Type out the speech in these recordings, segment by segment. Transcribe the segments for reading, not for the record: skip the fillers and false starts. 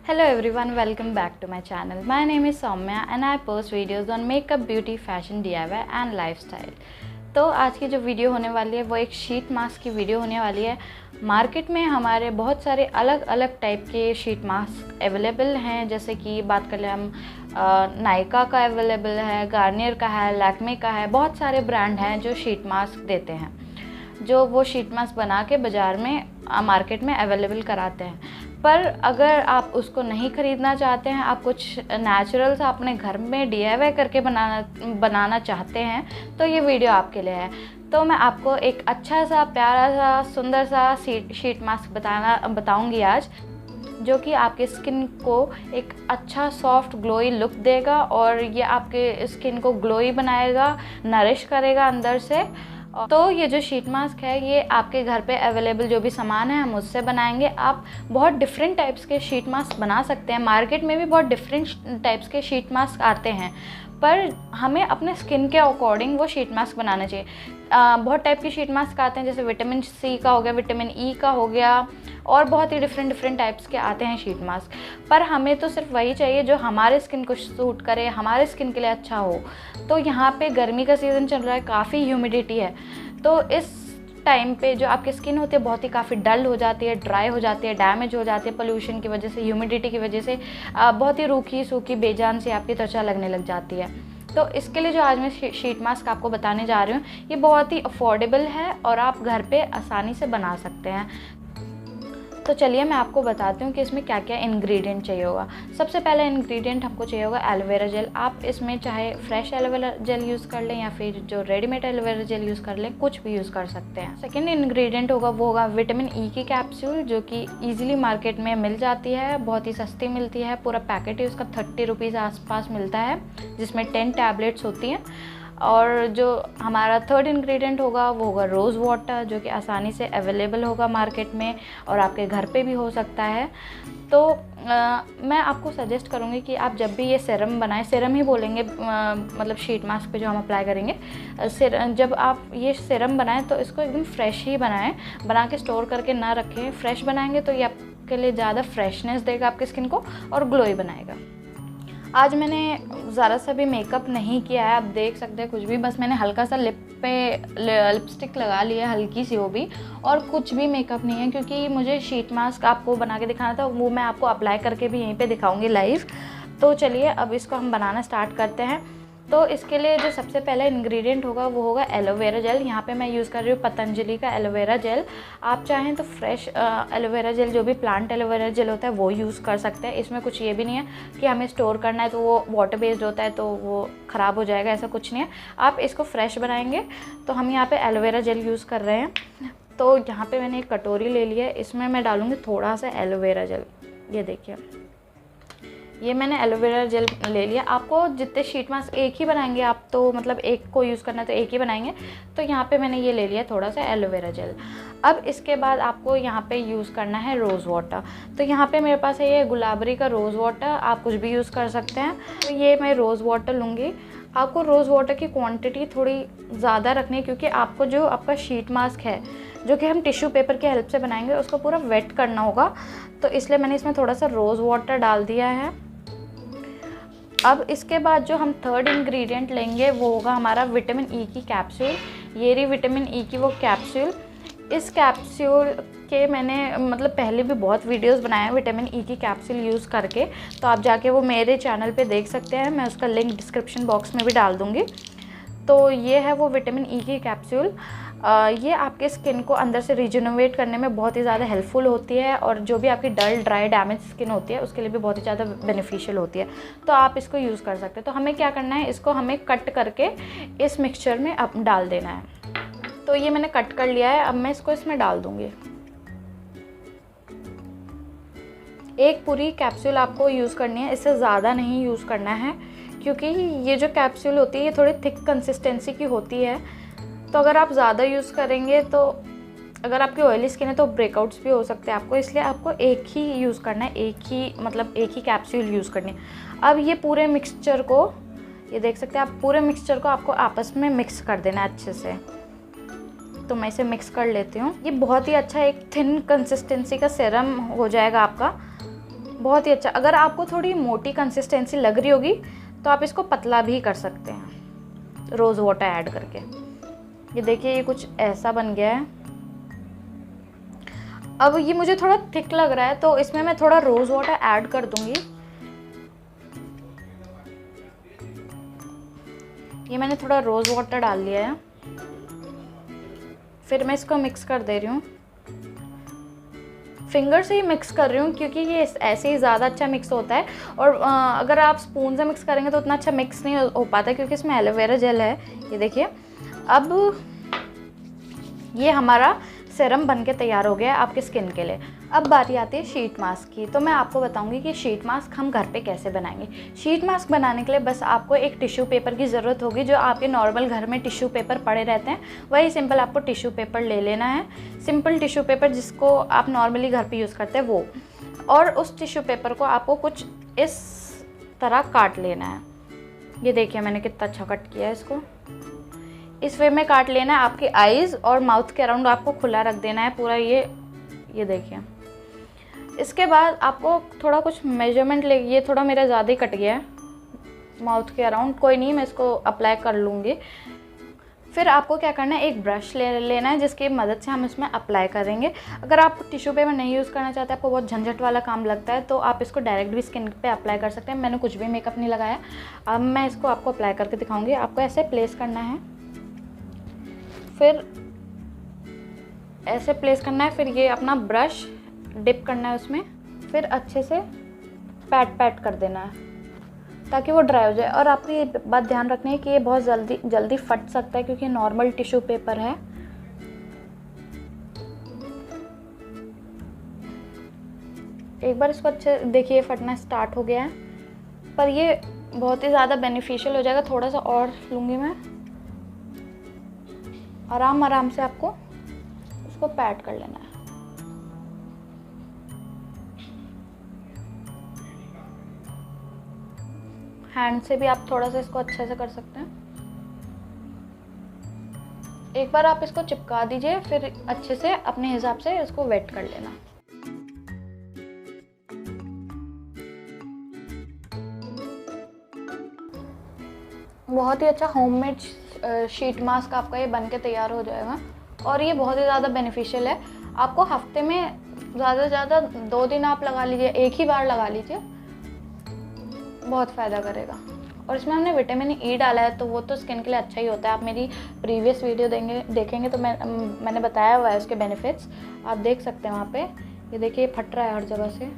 Hello everyone, welcome back to my channel. My name is Somya and I post videos on makeup, beauty, fashion, DIY and lifestyle. तो आज की जो video होने वाली है वो एक शीट मास्क की वीडियो होने वाली है। मार्केट में हमारे बहुत सारे अलग अलग टाइप के शीट मास्क अवेलेबल हैं, जैसे कि बात कर लें हम नायका का अवेलेबल है, गार्नियर का है, लैक्मे का है। बहुत सारे ब्रांड हैं जो शीट मास्क देते हैं, जो वो शीट मास्क बना के बाज़ार में मार्केट में अवेलेबल कराते हैं। पर अगर आप उसको नहीं ख़रीदना चाहते हैं, आप कुछ नेचुरल सा अपने घर में DIY करके बनाना चाहते हैं, तो ये वीडियो आपके लिए है। तो मैं आपको एक अच्छा सा, प्यारा सा, सुंदर सा शीट मास्क बताऊंगी आज, जो कि आपके स्किन को एक अच्छा सॉफ्ट ग्लोई लुक देगा और ये आपके स्किन को ग्लोई बनाएगा, नरिश करेगा अंदर से। तो ये जो शीट मास्क है ये आपके घर पे अवेलेबल जो भी सामान है हम उससे बनाएंगे। आप बहुत डिफरेंट टाइप्स के शीट मास्क बना सकते हैं। मार्केट में भी बहुत डिफरेंट टाइप्स के शीट मास्क आते हैं, पर हमें अपने स्किन के अकॉर्डिंग वो शीट मास्क बनाना चाहिए। बहुत टाइप के शीट मास्क आते हैं, जैसे विटामिन C का हो गया, विटामिन E का हो गया, और बहुत ही डिफरेंट टाइप्स के आते हैं शीट मास्क। पर हमें तो सिर्फ वही चाहिए जो हमारे स्किन को सूट करे, हमारे स्किन के लिए अच्छा हो। तो यहाँ पे गर्मी का सीज़न चल रहा है, काफ़ी ह्यूमिडिटी है, तो इस टाइम पे जो आपकी स्किन होती है बहुत ही काफ़ी डल हो जाती है, ड्राई हो जाती है, डैमेज हो जाती है पोल्यूशन की वजह से, ह्यूमिडिटी की वजह से बहुत ही रूखी सूखी बेजान सी आपकी त्वचा लगने लग जाती है। तो इसके लिए जो आज मैं शीट मास्क आपको बताने जा रही हूँ ये बहुत ही अफोर्डेबल है और आप घर पे आसानी से बना सकते हैं। तो चलिए मैं आपको बताती हूँ कि इसमें क्या क्या इंग्रेडिएंट चाहिए होगा। सबसे पहला इंग्रेडिएंट हमको चाहिए होगा एलोवेरा जेल। आप इसमें चाहे फ्रेश एलोवेरा जेल यूज़ कर लें या फिर जो रेडीमेड एलोवेरा जेल यूज़ कर लें, कुछ भी यूज़ कर सकते हैं। सेकेंड इंग्रेडिएंट होगा वो होगा विटामिन E की कैप्सूल, जो कि ईजिली मार्केट में मिल जाती है, बहुत ही सस्ती मिलती है। पूरा पैकेट ही उसका 30 रुपीज़ आसपास मिलता है, जिसमें 10 टैबलेट्स होती हैं। और जो हमारा थर्ड इंग्रेडिएंट होगा वो होगा रोज़ वाटर, जो कि आसानी से अवेलेबल होगा मार्केट में और आपके घर पे भी हो सकता है। तो मैं आपको सजेस्ट करूँगी कि आप जब भी ये सीरम बनाएं, सीरम ही बोलेंगे मतलब शीट मास्क पे जो हम अप्लाई करेंगे, जब आप ये सीरम बनाएं तो इसको एकदम फ्रेश ही बनाएं, बना के स्टोर करके ना रखें। फ्रेश बनाएंगे तो ये आपके लिए ज़्यादा फ्रेशनेस देगा आपकी स्किन को और ग्लोई बनाएगा। आज मैंने ज़रा सा भी मेकअप नहीं किया है, आप देख सकते हैं कुछ भी, बस मैंने हल्का सा लिपस्टिक लगा लिया है, हल्की सी वो भी, और कुछ भी मेकअप नहीं है, क्योंकि मुझे शीट मास्क आपको बना के दिखाना था, वो मैं आपको अप्लाई करके भी यहीं पे दिखाऊंगी लाइव। तो चलिए अब इसको हम बनाना स्टार्ट करते हैं। तो इसके लिए जो सबसे पहला इंग्रेडिएंट होगा वो होगा एलोवेरा जेल। यहाँ पे मैं यूज़ कर रही हूँ पतंजलि का एलोवेरा जेल। आप चाहें तो फ्रेश एलोवेरा जेल, जो भी प्लांट एलोवेरा जेल होता है वो यूज़ कर सकते हैं। इसमें कुछ ये भी नहीं है कि हमें स्टोर करना है तो वो वाटर बेस्ड होता है तो वो ख़राब हो जाएगा, ऐसा कुछ नहीं है। आप इसको फ्रेश बनाएंगे तो हम यहाँ पर एलोवेरा जेल यूज़ कर रहे हैं। तो यहाँ पर मैंने एक कटोरी ले ली है, इसमें मैं डालूँगी थोड़ा सा एलोवेरा जेल। ये देखिए, ये मैंने एलोवेरा जेल ले लिया। आपको जितने शीट मास्क एक ही बनाएंगे आप, तो मतलब एक को यूज़ करना है तो एक ही बनाएंगे। तो यहाँ पे मैंने ये ले लिया थोड़ा सा एलोवेरा जेल। अब इसके बाद आपको यहाँ पे यूज़ करना है रोज़ वाटर। तो यहाँ पे मेरे पास है ये गुलाबरी का रोज़ वाटर, आप कुछ भी यूज़ कर सकते हैं। तो ये मैं रोज़ वाटर लूँगी। आपको रोज़ वाटर की क्वान्टिटी थोड़ी ज़्यादा रखनी है, क्योंकि आपको जो आपका शीट मास्क है जो कि हम टिश्यू पेपर की हेल्प से बनाएंगे उसको पूरा वेट करना होगा, तो इसलिए मैंने इसमें थोड़ा सा रोज़ वाटर डाल दिया है। अब इसके बाद जो हम थर्ड इंग्रेडिएंट लेंगे वो होगा हमारा विटामिन E की कैप्सूल। ये रही विटामिन E की वो कैप्सूल। इस कैप्सूल के मैंने मतलब पहले भी बहुत वीडियोस बनाए हैं विटामिन E की कैप्सूल यूज़ करके, तो आप जाके वो मेरे चैनल पे देख सकते हैं, मैं उसका लिंक डिस्क्रिप्शन बॉक्स में भी डाल दूँगी। तो ये है वो विटामिन E की कैप्सूल। ये आपके स्किन को अंदर से रिजनोवेट करने में बहुत ही ज़्यादा हेल्पफुल होती है, और जो भी आपकी डल, ड्राई, डैमेज स्किन होती है उसके लिए भी बहुत ही ज़्यादा बेनिफिशियल होती है। तो आप इसको यूज़ कर सकते हैं। तो हमें क्या करना है, इसको हमें कट करके इस मिक्सचर में अब डाल देना है। तो ये मैंने कट कर लिया है, अब मैं इसको इसमें डाल दूँगी। एक पूरी कैप्सूल आपको यूज़ करनी है, इससे ज़्यादा नहीं यूज़ करना है, क्योंकि ये जो कैप्सूल होती है ये थोड़ी थिक कंसिस्टेंसी की होती है। तो अगर आप ज़्यादा यूज़ करेंगे तो अगर आपकी ऑयली स्किन है तो ब्रेकआउट्स भी हो सकते हैं आपको, इसलिए आपको एक ही यूज़ करना है, एक ही कैप्सूल यूज़ करनी है। अब ये पूरे मिक्सचर को, ये देख सकते हैं आप, पूरे मिक्सचर को आपको आपस में मिक्स कर देना है अच्छे से। तो मैं इसे मिक्स कर लेती हूँ। ये बहुत ही अच्छा एक थिन कंसिस्टेंसी का सीरम हो जाएगा आपका। बहुत ही अच्छा। अगर आपको थोड़ी मोटी कंसिस्टेंसी लग रही होगी तो आप इसको पतला भी कर सकते हैं रोज़ वाटर ऐड करके। ये देखिए ये कुछ ऐसा बन गया है। अब ये मुझे थोड़ा थिक लग रहा है तो इसमें मैं थोड़ा रोज़ वाटर ऐड कर दूंगी। ये मैंने थोड़ा रोज़ वाटर डाल लिया है। फिर मैं इसको मिक्स कर दे रही हूँ। फिंगर से ही मिक्स कर रही हूँ क्योंकि ये ऐसे ही ज़्यादा अच्छा मिक्स होता है। और अगर आप स्पून से मिक्स करेंगे तो उतना अच्छा मिक्स नहीं हो पाता क्योंकि इसमें एलोवेरा जेल है। ये देखिए अब ये हमारा सेरम बन के तैयार हो गया है आपके स्किन के लिए। अब बारी आती है शीट मास्क की। तो मैं आपको बताऊंगी कि शीट मास्क हम घर पे कैसे बनाएंगे। शीट मास्क बनाने के लिए बस आपको एक टिश्यू पेपर की ज़रूरत होगी। जो आपके नॉर्मल घर में टिश्यू पेपर पड़े रहते हैं वही सिंपल आपको टिश्यू पेपर ले लेना है। सिंपल टिश्यू पेपर जिसको आप नॉर्मली घर पर यूज़ करते हैं वो। और उस टिश्यू पेपर को आपको कुछ इस तरह काट लेना है। ये देखिए मैंने कितना अच्छा कट किया है इसको। इस वे में काट लेना है। आपकी आईज़ और माउथ के अराउंड आपको खुला रख देना है पूरा। ये देखिए। इसके बाद आपको थोड़ा कुछ मेजरमेंट ले। ये थोड़ा मेरा ज़्यादा ही कट गया है माउथ के अराउंड। कोई नहीं, मैं इसको अप्लाई कर लूँगी। फिर आपको क्या करना है, एक ब्रश लेना है जिसकी मदद से हम इसमें अप्लाई करेंगे। अगर आप टिश्यू पेपर नहीं यूज़ करना चाहते, आपको बहुत झंझट वाला काम लगता है, तो आप इसको डायरेक्ट भी स्किन पे अप्लाई कर सकते हैं। मैंने कुछ भी मेकअप नहीं लगाया। अब मैं इसको आपको अप्लाई करके दिखाऊँगी। आपको ऐसे प्लेस करना है, फिर ऐसे प्लेस करना है। फिर ये अपना ब्रश डिप करना है उसमें, फिर अच्छे से पैट कर देना है ताकि वो ड्राई हो जाए। और आपको ये बात ध्यान रखनी है कि ये बहुत जल्दी फट सकता है क्योंकि नॉर्मल टिश्यू पेपर है। एक बार इसको अच्छे देखिए फटना स्टार्ट हो गया है, पर ये बहुत ही ज़्यादा बेनिफिशियल हो जाएगा। थोड़ा सा और लूँगी मैं। आराम से आपको इसको पैट कर लेना है। हैंड से भी आप थोड़ा सा इसको अच्छे से कर सकते हैं। एक बार आप इसको चिपका दीजिए, फिर अच्छे से अपने हिसाब से इसको वेट कर लेना। बहुत ही अच्छा होममेड शीट मास्क आपका ये बन के तैयार हो जाएगा। और ये बहुत ही ज़्यादा बेनिफिशियल है। आपको हफ्ते में ज़्यादा से ज़्यादा 2 दिन आप लगा लीजिए, एक ही बार लगा लीजिए, बहुत फ़ायदा करेगा। और इसमें हमने विटामिन ई डाला है तो वो तो स्किन के लिए अच्छा ही होता है। आप मेरी प्रीवियस वीडियो देखेंगे तो मैंने बताया हुआ है उसके बेनिफिट्स, आप देख सकते हैं वहाँ पे। ये देखिए फट रहा है हर जगह से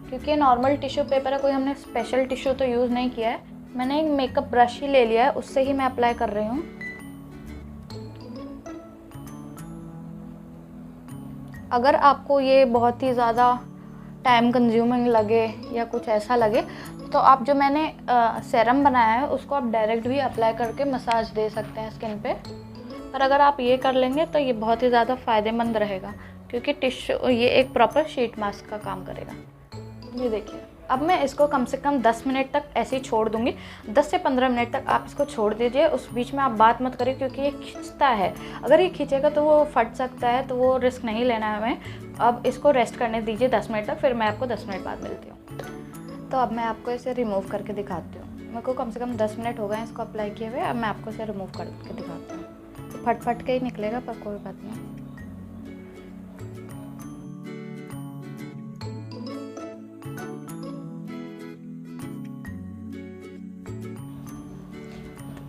क्योंकि नॉर्मल टिश्यू पेपर है, कोई हमने स्पेशल टिश्यू तो यूज़ नहीं किया है। मैंने एक मेकअप ब्रश ही ले लिया है, उससे ही मैं अप्लाई कर रही हूँ। अगर आपको ये बहुत ही ज़्यादा टाइम कंज्यूमिंग लगे या कुछ ऐसा लगे तो आप जो मैंने सेरम बनाया है उसको आप डायरेक्ट भी अप्लाई करके मसाज दे सकते हैं स्किन पे। पर अगर आप ये कर लेंगे तो ये बहुत ही ज़्यादा फ़ायदेमंद रहेगा क्योंकि ये एक प्रॉपर शीट मास्क का काम करेगा। ये देखिए अब मैं इसको कम से कम 10 मिनट तक ऐसे ही छोड़ दूँगी। 10 से 15 मिनट तक आप इसको छोड़ दीजिए। उस बीच में आप बात मत करिए क्योंकि ये खींचता है। अगर ये खींचेगा तो वो फट सकता है, तो वो रिस्क नहीं लेना है हमें। अब इसको रेस्ट करने दीजिए 10 मिनट तक, फिर मैं आपको 10 मिनट बाद मिलती हूँ। तो अब मैं आपको इसे रिमूव करके दिखाती हूँ। मेरे को कम से कम 10 मिनट हो गए इसको अप्लाई किए हुए। अब मैं आपको इसे रिमूव करके दिखाती हूँ। फट के ही निकलेगा पर कोई बात नहीं।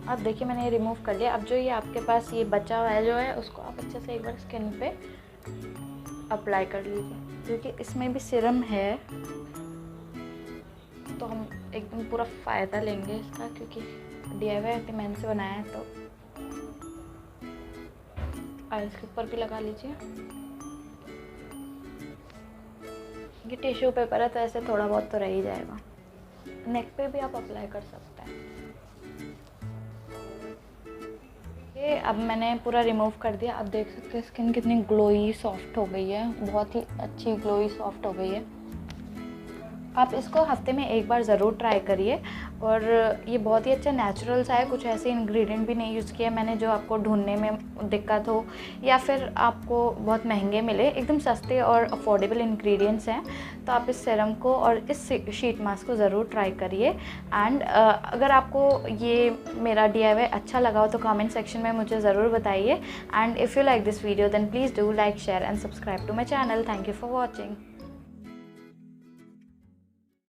अब देखिए मैंने ये रिमूव कर लिया। अब जो ये आपके पास ये बचा हुआ है जो है उसको आप अच्छे से एक बार स्किन पे अप्लाई कर लीजिए क्योंकि इसमें भी सीरम है तो हम एकदम पूरा फ़ायदा लेंगे इसका क्योंकि DIY मैंने से बनाया है। तो आइज़ के ऊपर भी लगा लीजिए। ये टिश्यू पेपर है तो ऐसे थोड़ा बहुत तो रह ही जाएगा। नेक पे भी आप अप्लाई कर सकते हैं। ये अब मैंने पूरा रिमूव कर दिया। अब देख सकते हैं स्किन कितनी ग्लोई सॉफ्ट हो गई है, बहुत ही अच्छी ग्लोई सॉफ्ट हो गई है। आप इसको हफ्ते में एक बार ज़रूर ट्राई करिए। और ये बहुत ही अच्छा नेचुरल सा है, कुछ ऐसे इंग्रेडिएंट भी नहीं यूज़ किए मैंने जो आपको ढूंढने में दिक्कत हो या फिर आपको बहुत महंगे मिले। एकदम सस्ते और अफोर्डेबल इंग्रेडिएंट्स हैं। तो आप इस सीरम को और इस शीट मास्क को ज़रूर ट्राई करिए। एंड अगर आपको ये मेरा DIY अच्छा लगा हो तो कमेंट सेक्शन में मुझे ज़रूर बताइए। And if you like this video then please do like, share and subscribe to my channel. Thank you for watching.